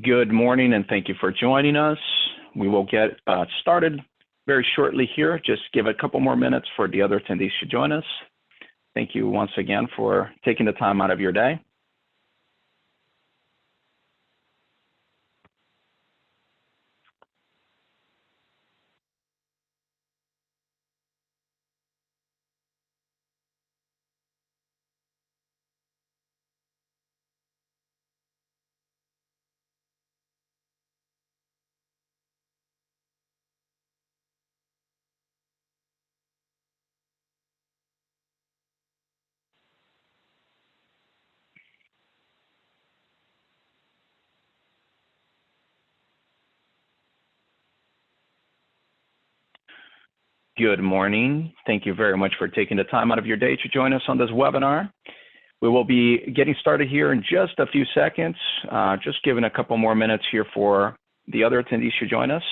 Good morning, and thank you for joining us. We will get started very shortly here. Just give a couple more minutes for the other attendees to join us. Thank you once again for taking the time out of your day. Good morning. Thank you very much for taking the time out of your day to join us on this webinar. We will be getting started here in just a few seconds, just giving a couple more minutes here for the other attendees to join us.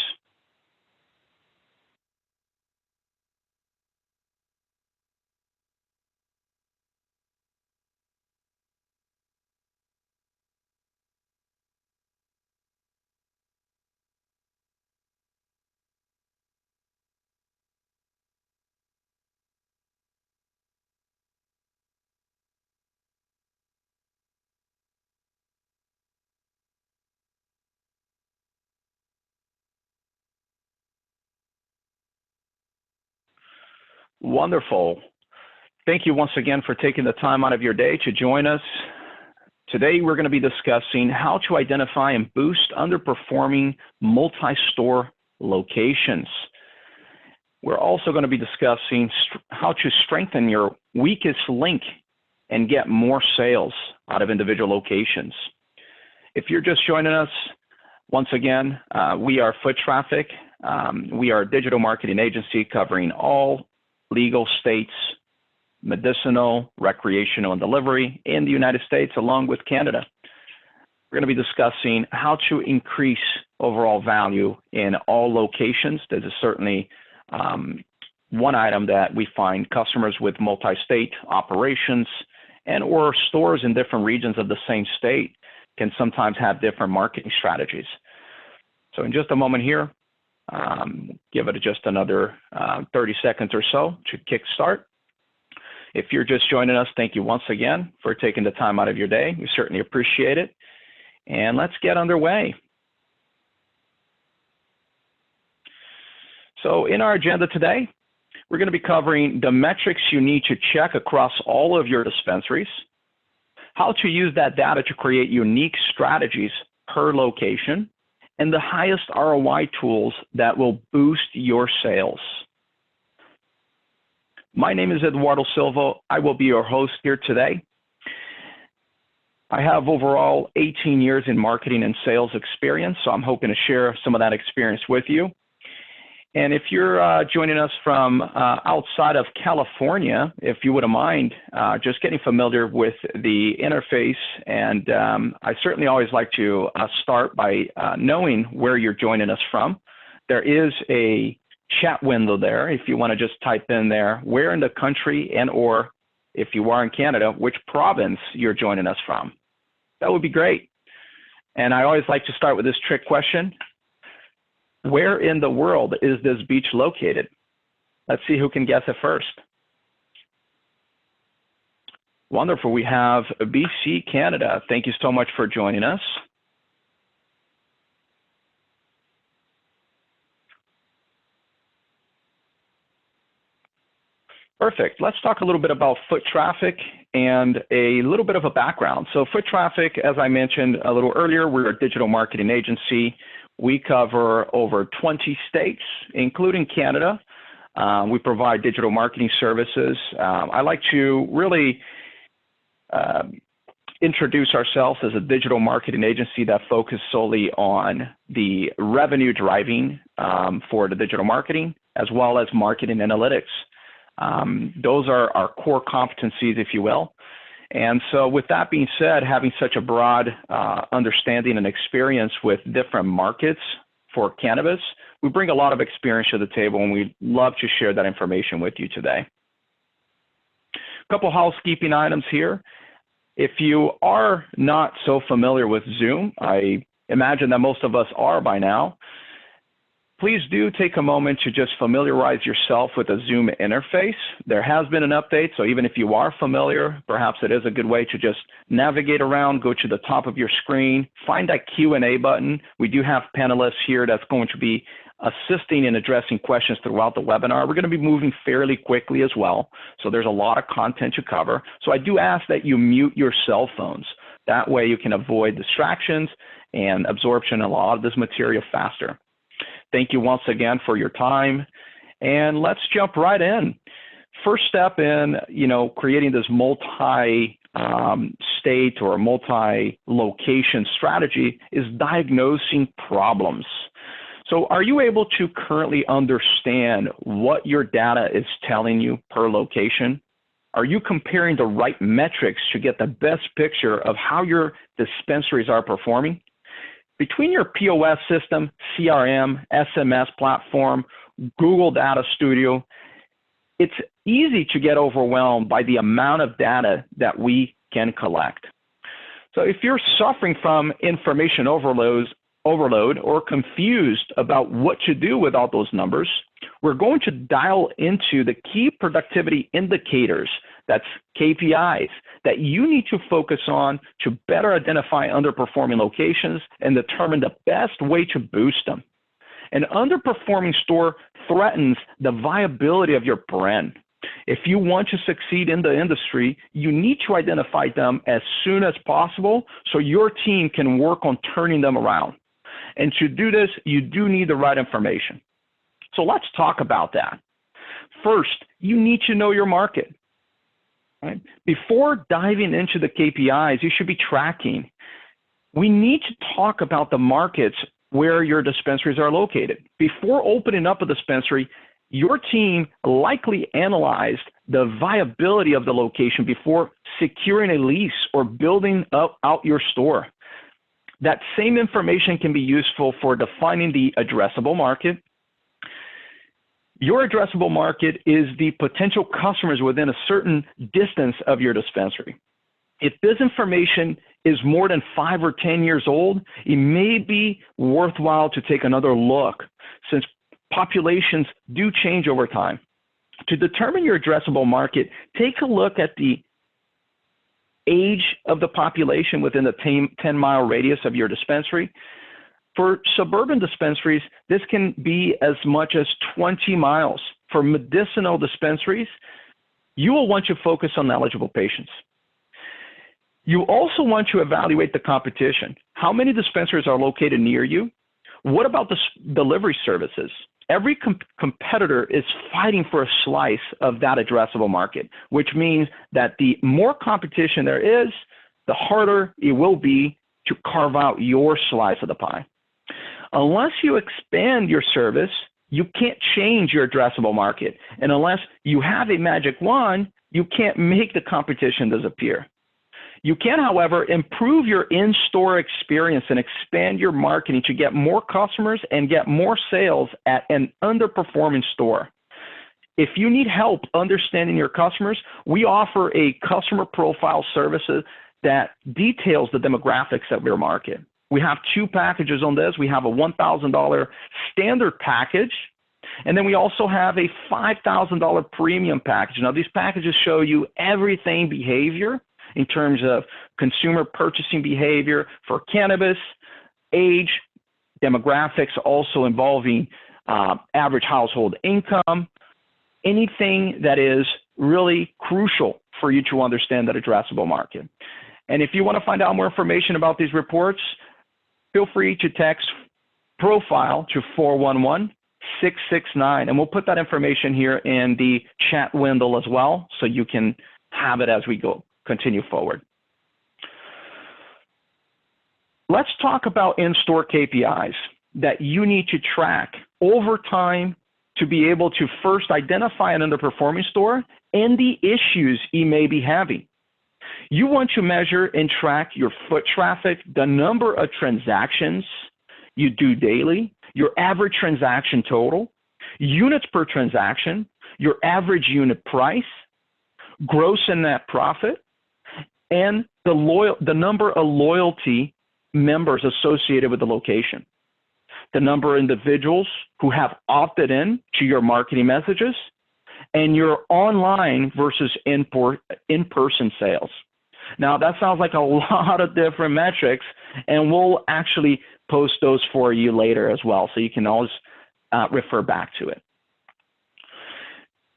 Wonderful. Thank you once again for taking the time out of your day to join us. Today, we're going to be discussing how to identify and boost underperforming multi-store locations. We're also going to be discussing how to strengthen your weakest link and get more sales out of individual locations. If you're just joining us, once again, we are Foot Traffic. We are a digital marketing agency covering all legal states, medicinal, recreational, and delivery in the United States, along with Canada. We're going to be discussing how to increase overall value in all locations. This is certainly one item that we find customers with multi-state operations and or stores in different regions of the same state can sometimes have different marketing strategies. So in just a moment here, give it just another 30 seconds or so to kickstart. If you're just joining us, thank you once again for taking the time out of your day. We certainly appreciate it. And let's get underway. So in our agenda today, we're going to be covering the metrics you need to check across all of your dispensaries, how to use that data to create unique strategies per location, and the highest ROI tools that will boost your sales. My name is Eduardo Silva. I will be your host here today. I have overall 18 years in marketing and sales experience, so I'm hoping to share some of that experience with you. And if you're joining us from outside of California, if you wouldn't mind just getting familiar with the interface, and I certainly always like to start by knowing where you're joining us from. There is a chat window there if you want to just type in there where in the country and or if you are in Canada, which province you're joining us from. That would be great. And I always like to start with this trick question. Where in the world is this beach located? Let's see who can guess it first. Wonderful. We have BC, Canada. Thank you so much for joining us. Perfect. Let's talk a little bit about Foot Traffic and a little bit of a background. So Foot Traffic, as I mentioned a little earlier, we're a digital marketing agency. We cover over 20 states, including Canada. We provide digital marketing services. I like to really introduce ourselves as a digital marketing agency that focuses solely on the revenue driving for the digital marketing, as well as marketing analytics. Those are our core competencies, if you will. And so with that being said, having such a broad understanding and experience with different markets for cannabis, we bring a lot of experience to the table, and we'd love to share that information with you today. A couple housekeeping items here. If you are not so familiar with Zoom, I imagine that most of us are by now, please do take a moment to just familiarize yourself with the Zoom interface. There has been an update, so even if you are familiar, perhaps it is a good way to just navigate around, go to the top of your screen, find that Q&A button. We do have panelists here that's going to be assisting in addressing questions throughout the webinar. We're going to be moving fairly quickly as well, so there's a lot of content to cover. So I do ask that you mute your cell phones. That way you can avoid distractions and absorption of a lot of this material faster. Thank you once again for your time, and let's jump right in. First step in, creating this multi-state or multi-location strategy is diagnosing problems. So are you able to currently understand what your data is telling you per location? Are you comparing the right metrics to get the best picture of how your dispensaries are performing? Between your POS system, CRM, SMS platform, Google Data Studio, it's easy to get overwhelmed by the amount of data that we can collect. So if you're suffering from information overload or confused about what to do with all those numbers, we're going to dial into the key productivity indicators, that's KPIs, that you need to focus on to better identify underperforming locations and determine the best way to boost them. An underperforming store threatens the viability of your brand. If you want to succeed in the industry, you need to identify them as soon as possible so your team can work on turning them around. And to do this, you do need the right information. So let's talk about that. First, you need to know your market. Right? Before diving into the KPIs you should be tracking, we need to talk about the markets where your dispensaries are located. Before opening up a dispensary, your team likely analyzed the viability of the location before securing a lease or building out your store. That same information can be useful for defining the addressable market. Your addressable market is the potential customers within a certain distance of your dispensary. If this information is more than 5 or 10 years old, it may be worthwhile to take another look since populations do change over time. To determine your addressable market, take a look at the age of the population within the 10-mile radius of your dispensary. For suburban dispensaries, this can be as much as 20 miles. For medicinal dispensaries, you will want to focus on eligible patients. You also want to evaluate the competition. How many dispensaries are located near you? What about the delivery services? Every competitor is fighting for a slice of that addressable market, which means that the more competition there is, the harder it will be to carve out your slice of the pie. Unless you expand your service, you can't change your addressable market. And unless you have a magic wand, you can't make the competition disappear. You can, however, improve your in-store experience and expand your marketing to get more customers and get more sales at an underperforming store. If you need help understanding your customers, we offer a customer profile services that details the demographics of your market. We have 2 packages on this. We have a $1,000 standard package, and then we also have a $5,000 premium package. Now, these packages show you everything behavior in terms of consumer purchasing behavior for cannabis, age, demographics also involving average household income, anything that is really crucial for you to understand that addressable market. And if you want to find out more information about these reports, feel free to text profile to 411-669, and we'll put that information here in the chat window as well, so you can have it as we continue forward. Let's talk about in-store KPIs that you need to track over time to be able to first identify an underperforming store and the issues you may be having. You want to measure and track your foot traffic, the number of transactions you do daily, your average transaction total, units per transaction, your average unit price, gross and net profit, and the number of loyalty members associated with the location, the number of individuals who have opted in to your marketing messages, and your online versus in-person sales. Now, that sounds like a lot of different metrics, and we'll actually post those for you later as well, so you can always refer back to it.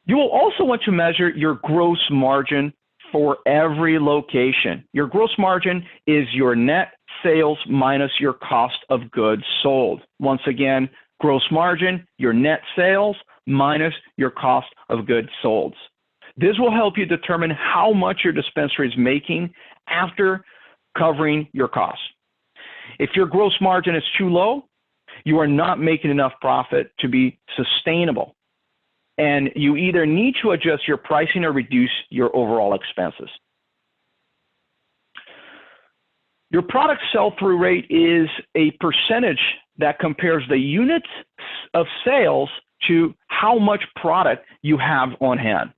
You will also want to measure your gross margin for every location. Your gross margin is your net sales minus your cost of goods sold. Once again, gross margin, your net sales minus your cost of goods sold. This will help you determine how much your dispensary is making after covering your costs. If your gross margin is too low, you are not making enough profit to be sustainable, and you either need to adjust your pricing or reduce your overall expenses. Your product sell-through rate is a percentage that compares the units of sales to how much product you have on hand.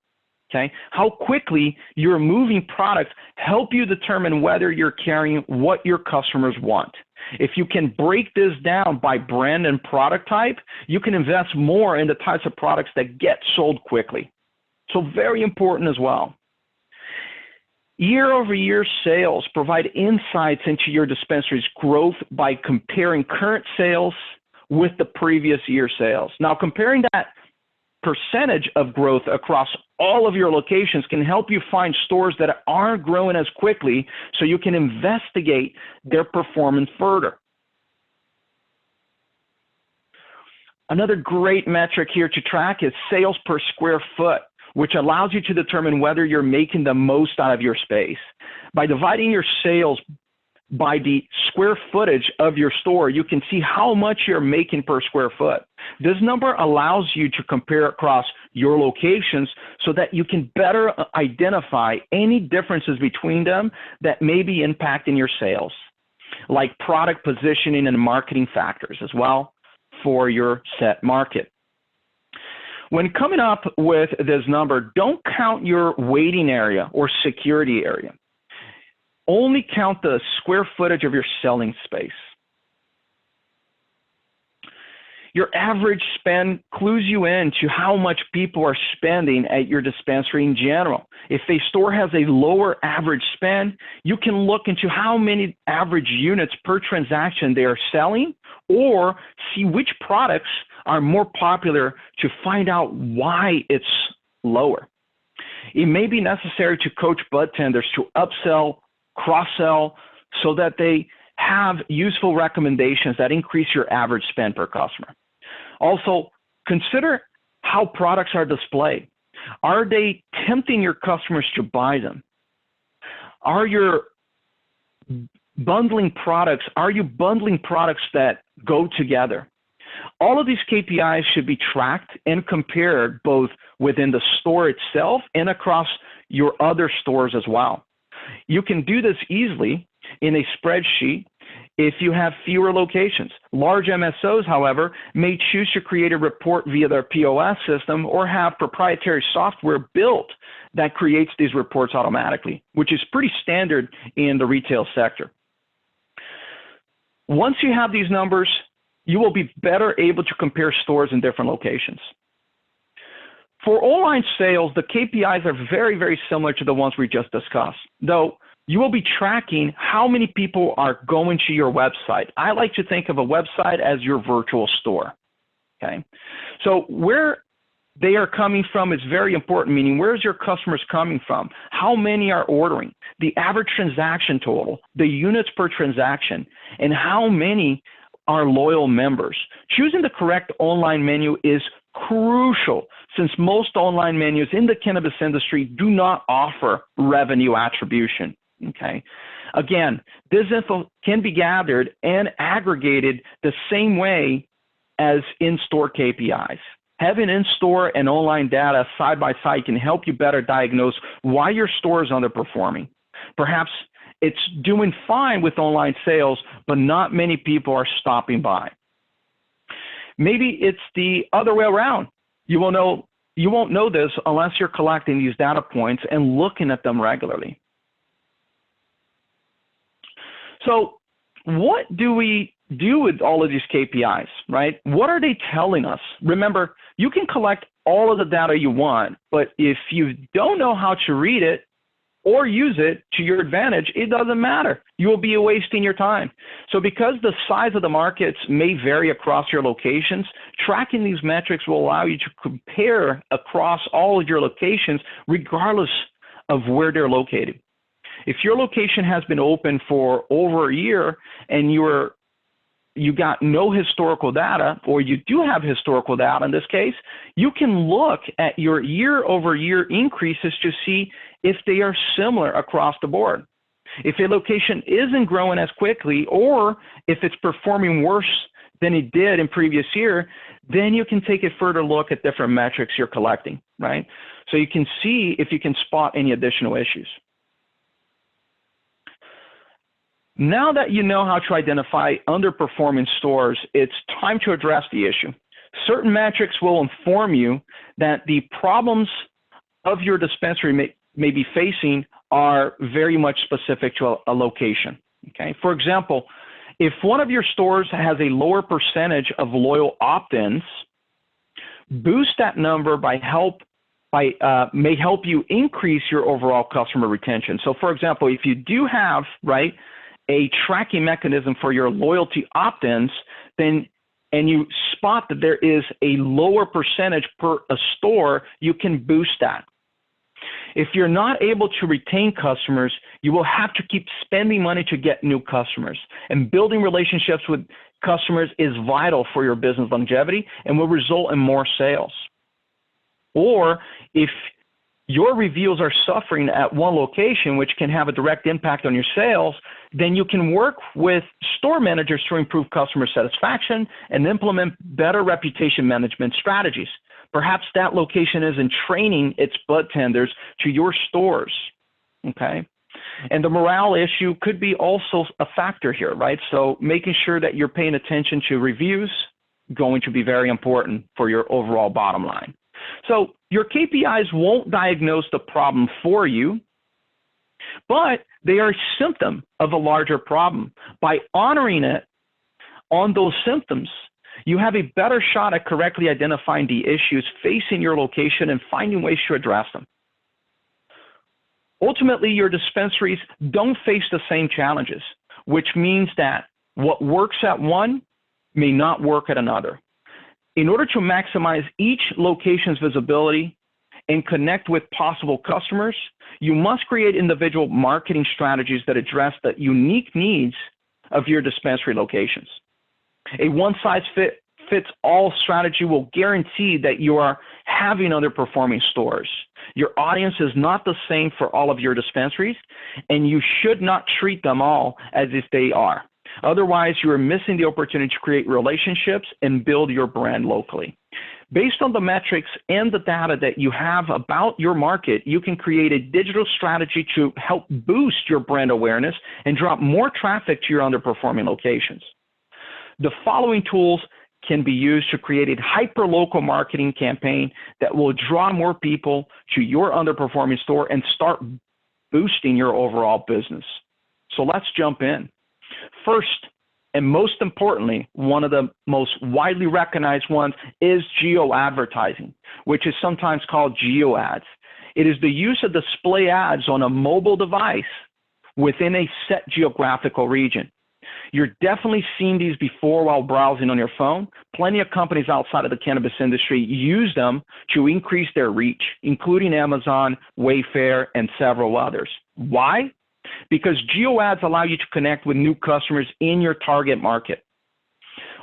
Okay? How quickly you're moving product help you determine whether you're carrying what your customers want. If you can break this down by brand and product type, you can invest more in the types of products that get sold quickly. So very important as well. Year-over-year sales provide insights into your dispensary's growth by comparing current sales with the previous year sales. Now, comparing that percentage of growth across all of your locations can help you find stores that aren't growing as quickly, so you can investigate their performance further. Another great metric here to track is sales per square foot, which allows you to determine whether you're making the most out of your space. By dividing your sales by the square footage of your store, you can see how much you're making per square foot. This number allows you to compare across your locations so that you can better identify any differences between them that may be impacting your sales, like product positioning and marketing factors as well for your set market. When coming up with this number, don't count your waiting area or security area. Only count the square footage of your selling space. Your average spend clues you in to how much people are spending at your dispensary in general. If a store has a lower average spend, you can look into how many average units per transaction they are selling, or see which products are more popular to find out why it's lower. It may be necessary to coach budtenders to upsell, cross-sell, so that they have useful recommendations that increase your average spend per customer. Also, consider how products are displayed. Are they tempting your customers to buy them? Are you bundling products that go together? All of these KPIs should be tracked and compared both within the store itself and across your other stores as well. You can do this easily in a spreadsheet if you have fewer locations. Large MSOs, however, may choose to create a report via their POS system or have proprietary software built that creates these reports automatically, which is pretty standard in the retail sector. Once you have these numbers, you will be better able to compare stores in different locations. For online sales, the KPIs are very, very similar to the ones we just discussed, though you will be tracking how many people are going to your website. I like to think of a website as your virtual store, okay? So where they are coming from is very important, meaning where's your customers coming from? How many are ordering? The average transaction total, the units per transaction, and how many are loyal members. Choosing the correct online menu is crucial, since most online menus in the cannabis industry do not offer revenue attribution. Okay. Again, this info can be gathered and aggregated the same way as in-store KPIs. Having in-store and online data side by side can help you better diagnose why your store is underperforming. Perhaps it's doing fine with online sales, but not many people are stopping by. Maybe it's the other way around. You won't know this unless you're collecting these data points and looking at them regularly. So what do we do with all of these KPIs, right? What are they telling us? Remember, you can collect all of the data you want, but if you don't know how to read it or use it to your advantage, it doesn't matter. You will be wasting your time. So because the size of the markets may vary across your locations, tracking these metrics will allow you to compare across all of your locations, regardless of where they're located. If your location has been open for over a year and you got no historical data, or you do have historical data in this case, you can look at your year-over-year increases to see if they are similar across the board. If a location isn't growing as quickly, or if it's performing worse than it did in previous year, then you can take a further look at different metrics you're collecting, right? So you can see if you can spot any additional issues. Now that you know how to identify underperforming stores, it's time to address the issue. Certain metrics will inform you that the problems of your dispensary may be facing are very much specific to a location. Okay? For example, if one of your stores has a lower percentage of loyal opt-ins, boost that number may help you increase your overall customer retention. So for example, if you do have, right, a tracking mechanism for your loyalty opt-ins, and you spot that there is a lower percentage per a store, you can boost that. If you're not able to retain customers, you will have to keep spending money to get new customers. And building relationships with customers is vital for your business longevity and will result in more sales. Or if your reviews are suffering at one location, which can have a direct impact on your sales, then you can work with store managers to improve customer satisfaction and implement better reputation management strategies. Perhaps that location isn't training its bud tenders to your stores, okay? And the morale issue could be also a factor here, right? So making sure that you're paying attention to reviews going to be very important for your overall bottom line. So your KPIs won't diagnose the problem for you, but they are a symptom of a larger problem. By honoring it on those symptoms, you have a better shot at correctly identifying the issues facing your location and finding ways to address them. Ultimately, your dispensaries don't face the same challenges, which means that what works at one may not work at another. In order to maximize each location's visibility and connect with possible customers, you must create individual marketing strategies that address the unique needs of your dispensary locations. A one-size-fits-all strategy will guarantee that you are having underperforming stores. Your audience is not the same for all of your dispensaries, and you should not treat them all as if they are. Otherwise, you are missing the opportunity to create relationships and build your brand locally. Based on the metrics and the data that you have about your market, you can create a digital strategy to help boost your brand awareness and drop more traffic to your underperforming locations. The following tools can be used to create a hyper-local marketing campaign that will draw more people to your underperforming store and start boosting your overall business. So let's jump in. First, and most importantly, one of the most widely recognized ones is geo-advertising, which is sometimes called geo-ads. It is the use of display ads on a mobile device within a set geographical region. You're definitely seen these before while browsing on your phone. Plenty of companies outside of the cannabis industry use them to increase their reach, including Amazon, Wayfair, and several others. Why? Because geo ads allow you to connect with new customers in your target market.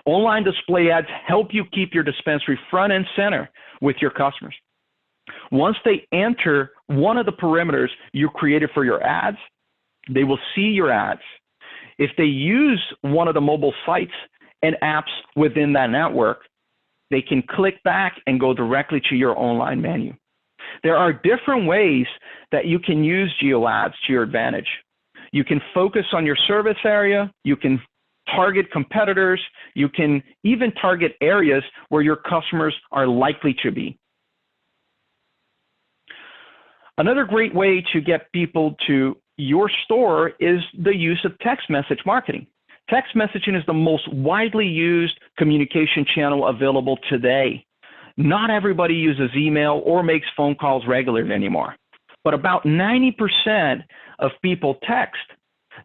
Online display ads help you keep your dispensary front and center with your customers. Once they enter one of the perimeters you created for your ads, they will see your ads. If they use one of the mobile sites and apps within that network, they can click back and go directly to your online menu. There are different ways that you can use geo ads to your advantage. You can focus on your service area, you can target competitors, you can even target areas where your customers are likely to be. Another great way to get people to your store is the use of text message marketing. Text messaging is the most widely used communication channel available today. Not everybody uses email or makes phone calls regularly anymore, but about 90% of people text.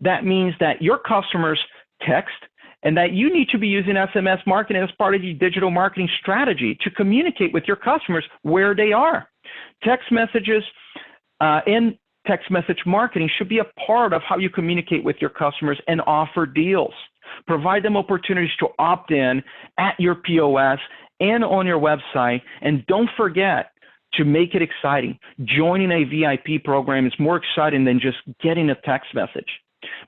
That means that your customers text and that you need to be using SMS marketing as part of your digital marketing strategy to communicate with your customers where they are. Text messages and text message marketing should be a part of how you communicate with your customers and offer deals. Provide them opportunities to opt in at your POS and on your website, and don't forget to make it exciting. Joining a VIP program is more exciting than just getting a text message.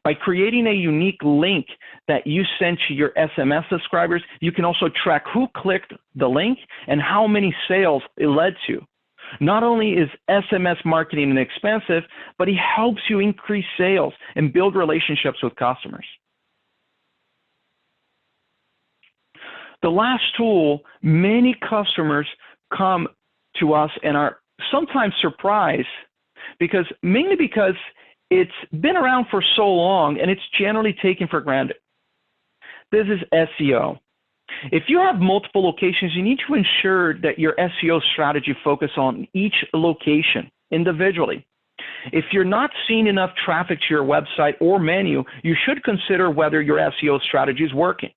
By creating a unique link that you send to your SMS subscribers, you can also track who clicked the link and how many sales it led to. Not only is SMS marketing inexpensive, but it helps you increase sales and build relationships with customers. The last tool, many customers come to us and are sometimes surprised mainly because it's been around for so long and it's generally taken for granted. This is SEO. If you have multiple locations, you need to ensure that your SEO strategy focuses on each location individually. If you're not seeing enough traffic to your website or menu, you should consider whether your SEO strategy is working.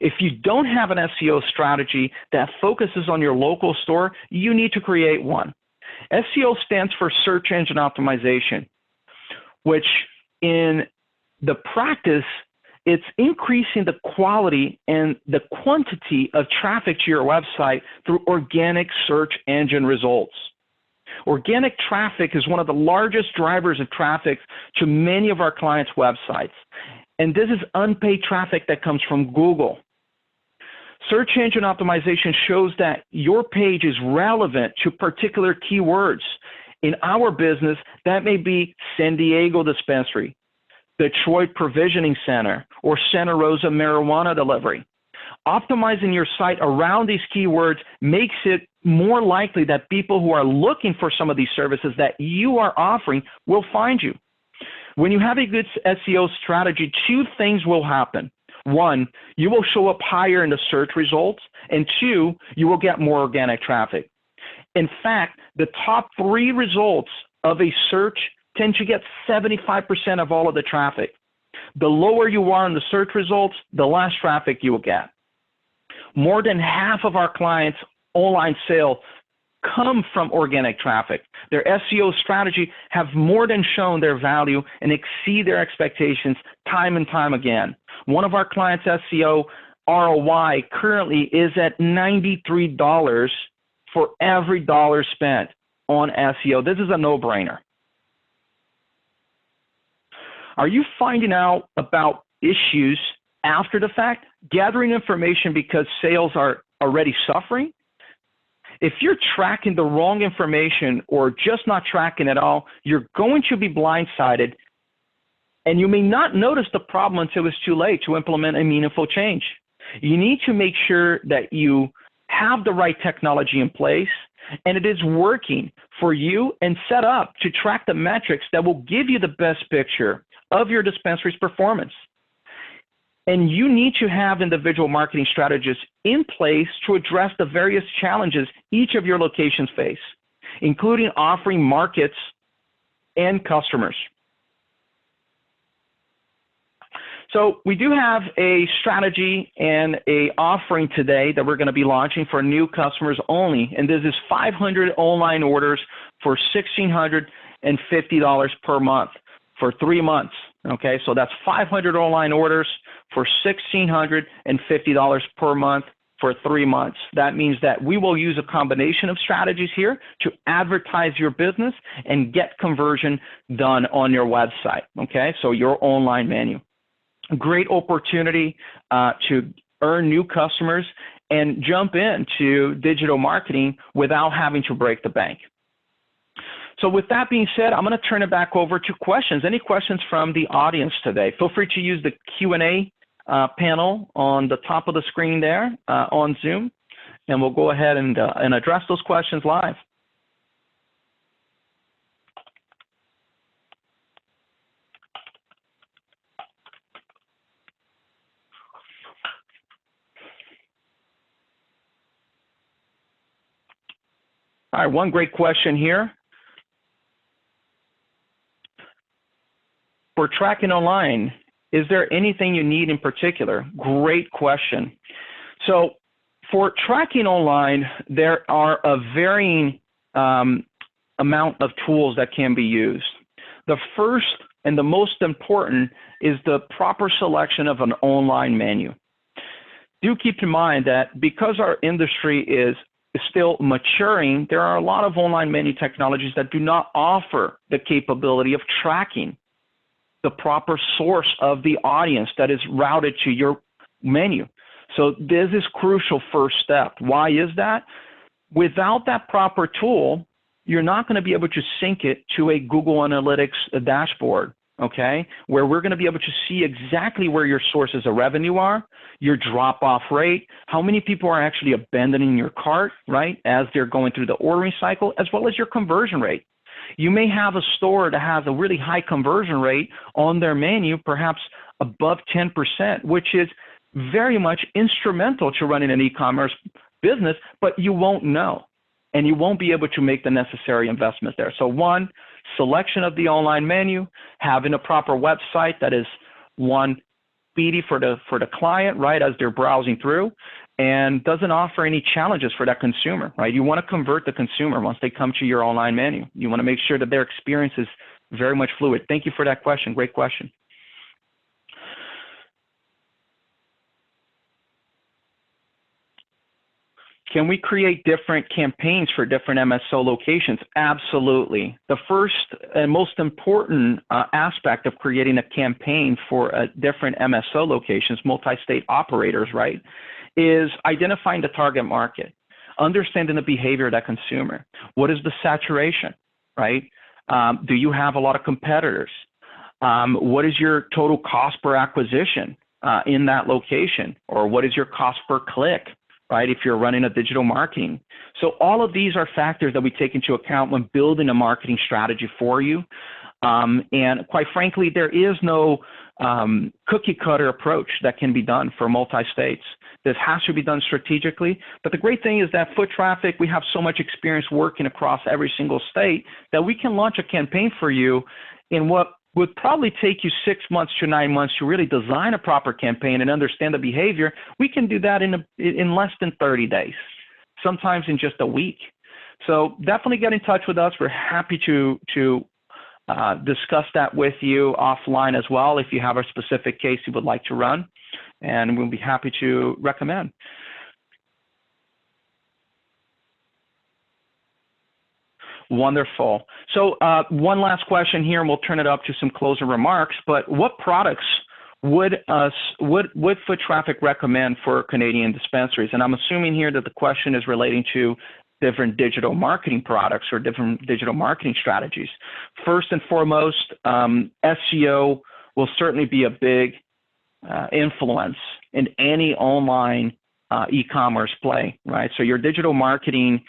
If you don't have an SEO strategy that focuses on your local store, you need to create one. SEO stands for search engine optimization, which in the practice, it's increasing the quality and the quantity of traffic to your website through organic search engine results. Organic traffic is one of the largest drivers of traffic to many of our clients' websites. And this is unpaid traffic that comes from Google. Search engine optimization shows that your page is relevant to particular keywords. In our business, that may be San Diego Dispensary, Detroit Provisioning Center, or Santa Rosa Marijuana Delivery. Optimizing your site around these keywords makes it more likely that people who are looking for some of these services that you are offering will find you. When you have a good SEO strategy, two things will happen. One, you will show up higher in the search results, and two, you will get more organic traffic. In fact, the top three results of a search tend to get 75% of all of the traffic. The lower you are in the search results, the less traffic you will get. More than half of our clients' online sales come from organic traffic. Their SEO strategy have more than shown their value and exceed their expectations time and time again. One of our clients' SEO ROI currently is at $93 for every dollar spent on SEO. This is a no-brainer. Are you finding out about issues after the fact? Gathering information because sales are already suffering? If you're tracking the wrong information or just not tracking at all, you're going to be blindsided, and you may not notice the problem until it's too late to implement a meaningful change. You need to make sure that you have the right technology in place and it is working for you and set up to track the metrics that will give you the best picture of your dispensary's performance. And you need to have individual marketing strategies in place to address the various challenges each of your locations face, including offering markets and customers. So we do have a strategy and a offering today that we're going to be launching for new customers only. And this is 500 online orders for $1,650 per month for 3 months. Okay, so that's 500 online orders for $1,650 per month for 3 months. That means that we will use a combination of strategies here to advertise your business and get conversion done on your website. Okay, so your online menu. Great opportunity to earn new customers and jump into digital marketing without having to break the bank. So with that being said, I'm going to turn it back over to questions. Any questions from the audience today? Feel free to use the Q&A panel on the top of the screen there on Zoom, and we'll go ahead and address those questions live. All right, one great question here. For tracking online, is there anything you need in particular? Great question. So for tracking online, there are a varying amount of tools that can be used. The first and the most important is the proper selection of an online menu. Do keep in mind that because our industry is still maturing, there are a lot of online menu technologies that do not offer the capability of tracking the proper source of the audience that is routed to your menu. So this is crucial first step. Why is that? Without that proper tool, you're not going to be able to sync it to a Google Analytics dashboard, okay, where we're going to be able to see exactly where your sources of revenue are, your drop-off rate, how many people are actually abandoning your cart, right, as they're going through the ordering cycle, as well as your conversion rate. You may have a store that has a really high conversion rate on their menu, perhaps above 10%, which is very much instrumental to running an e-commerce business, but you won't know, and you won't be able to make the necessary investment there. So one, selection of the online menu, having a proper website that is one, speedy for the client, right, as they're browsing through, and doesn't offer any challenges for that consumer, right? You want to convert the consumer once they come to your online menu. You want to make sure that their experience is very much fluid. Thank you for that question. Great question. Can we create different campaigns for different MSO locations? Absolutely. The first and most important aspect of creating a campaign for different MSO locations, multi-state operators, right, is identifying the target market, understanding the behavior of that consumer. What is the saturation, right? Do you have a lot of competitors? What is your total cost per acquisition in that location? Or what is your cost per click? Right, if you're running a digital marketing. So all of these are factors that we take into account when building a marketing strategy for you. And quite frankly, there is no cookie cutter approach that can be done for multi-states. This has to be done strategically. But the great thing is that Foot Traffic, we have so much experience working across every single state that we can launch a campaign for you in what would probably take you 6 months to 9 months to really design a proper campaign and understand the behavior. We can do that in less than 30 days, sometimes in just a week. So definitely get in touch with us. We're happy to discuss that with you offline as well if you have a specific case you would like to run, and we'll be happy to recommend. Wonderful. So one last question here, and we'll turn it up to some closing remarks. But what products would Foot Traffic recommend for Canadian dispensaries? And I'm assuming here that the question is relating to different digital marketing products or different digital marketing strategies. First and foremost, SEO will certainly be a big influence in any online e-commerce play, right? So your digital marketing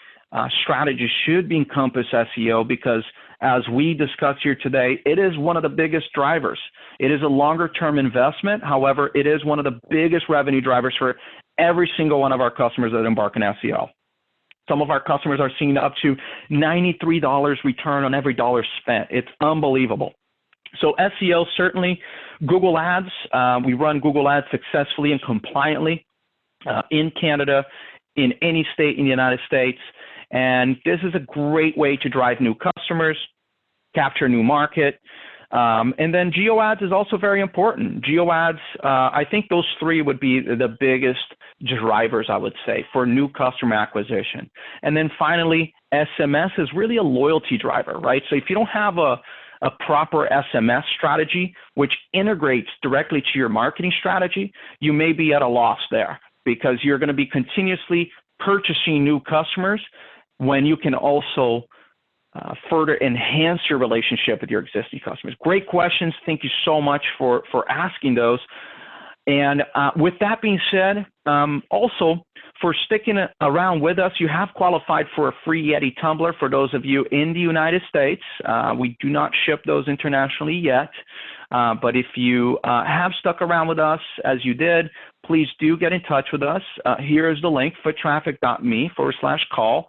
strategy should encompass SEO because, as we discussed here today, it is one of the biggest drivers. It is a longer-term investment. However, it is one of the biggest revenue drivers for every single one of our customers that embark on SEO. Some of our customers are seeing up to $93 return on every dollar spent. It's unbelievable. So SEO, certainly. Google Ads, we run Google Ads successfully and compliantly in Canada, in any state in the United States. And this is a great way to drive new customers, capture new market. And then geo ads is also very important. Geo ads, I think those three would be the biggest drivers, I would say, for new customer acquisition. And then finally, SMS is really a loyalty driver, right? So if you don't have a proper SMS strategy, which integrates directly to your marketing strategy, you may be at a loss there because you're going to be continuously purchasing new customers when you can also further enhance your relationship with your existing customers. Great questions. Thank you so much for asking those. And with that being said, also for sticking around with us, you have qualified for a free Yeti tumbler for those of you in the United States. We do not ship those internationally yet. But if you have stuck around with us as you did, please do get in touch with us. Here is the link, foottraffic.me/call.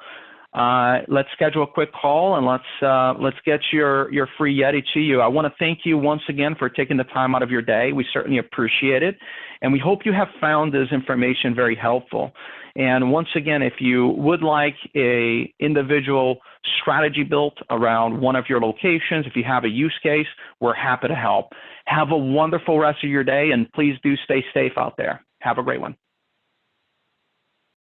let's schedule a quick call and let's get your free Yeti to you. I want to thank you once again for taking the time out of your day. We certainly appreciate it, and we hope you have found this information very helpful. And once again, if you would like a individual strategy built around one of your locations, if you have a use case, we're happy to help. Have a wonderful rest of your day, and please do stay safe out there. Have a great one.